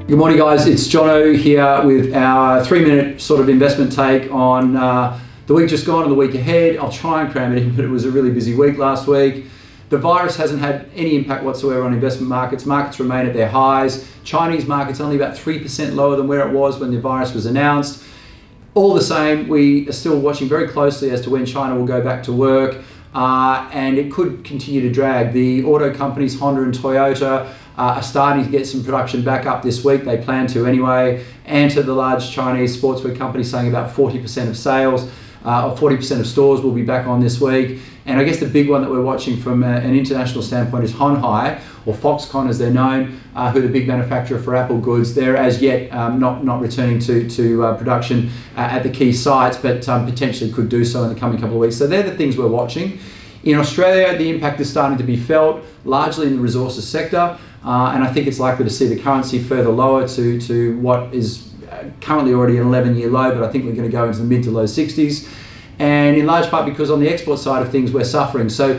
Good morning, guys. It's Jono here with our 3-minute sort of investment take on the week just gone and the week ahead. I'll try and cram it in, but it was a really busy week last week. The virus hasn't had any impact whatsoever on investment markets. Markets remain at their highs. Chinese markets only about 3% lower than where it was when the virus was announced. All the same, we are still watching very closely as to when China will go back to work, and it could continue to drag. The auto companies, Honda and Toyota, are starting to get some production back up this week. They plan to anyway. And to the large Chinese sportswear companies saying about 40% of sales, or 40% of stores will be back on this week. And I guess the big one that we're watching from an international standpoint is Honhai, or Foxconn as they're known, who are the big manufacturer for Apple goods. They're as yet not returning to production at the key sites, but potentially could do so in the coming couple of weeks. So they're the things we're watching. In Australia, the impact is starting to be felt largely in the resources sector, and I think it's likely to see the currency further lower to what is currently already an 11-year low, but I think we're going to go into the mid to low 60s. And in large part because on the export side of things, we're suffering. So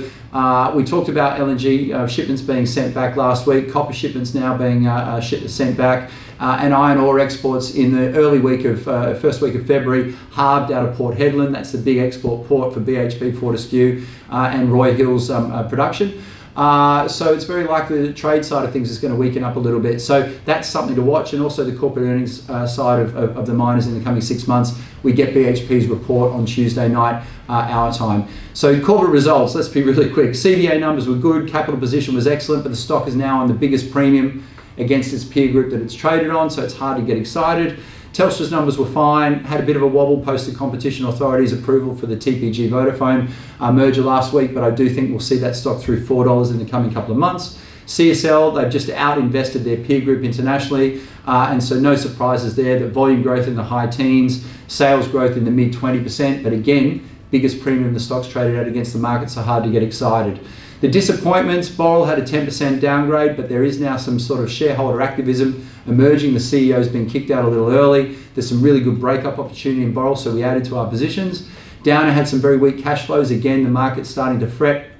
we talked about LNG shipments being sent back last week, copper shipments now being sent back, and iron ore exports in the early week of first week of February halved out of Port Hedland. That's the big export port for BHP, Fortescue, and Roy Hill's production. So it's very likely the trade side of things is going to weaken up a little bit. So that's something to watch, and also the corporate earnings side of the miners in the coming 6 months. We get BHP's report on Tuesday night, our time. So corporate results, let's be really quick. CBA numbers were good, capital position was excellent, but the stock is now on the biggest premium against its peer group that it's traded on, so it's hard to get excited. Telstra's numbers were fine, had a bit of a wobble post the Competition Authority's approval for the TPG Vodafone merger last week, but I do think we'll see that stock through $4 in the coming couple of months. CSL, they've just out-invested their peer group internationally, and so no surprises there. That volume growth in the high teens, sales growth in the mid 20%, but again, biggest premium the stock's traded at against the market, so hard to get excited. The disappointments, Boral had a 10% downgrade, but there is now some sort of shareholder activism emerging. The CEO's been kicked out a little early. There's some really good breakup opportunity in Boral, so we added to our positions. Downer had some very weak cash flows. Again, the market's starting to fret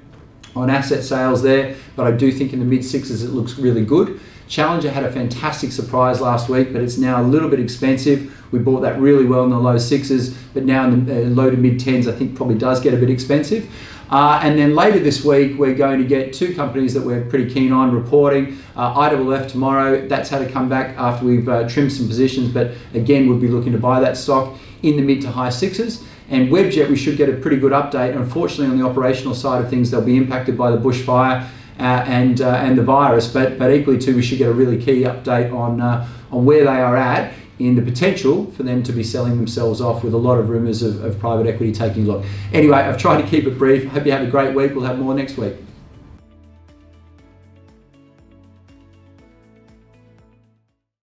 on asset sales there, but I do think in the mid-sixes it looks really good. Challenger had a fantastic surprise last week, but it's now a little bit expensive. We bought that really well in the low 6s, but now in the low to mid 10s I think probably does get a bit expensive. And then later this week, we're going to get two companies that we're pretty keen on reporting. IWF tomorrow, that's had to come back after we've trimmed some positions, but again, we'll be looking to buy that stock in the mid to high 6s. And Webjet, we should get a pretty good update. Unfortunately, on the operational side of things, they'll be impacted by the bushfire and the virus, but equally too, we should get a really key update on where they are at in the potential for them to be selling themselves off, with a lot of rumours of private equity taking a look. Anyway, I've tried to keep it brief. Hope you have a great week. We'll have more next week.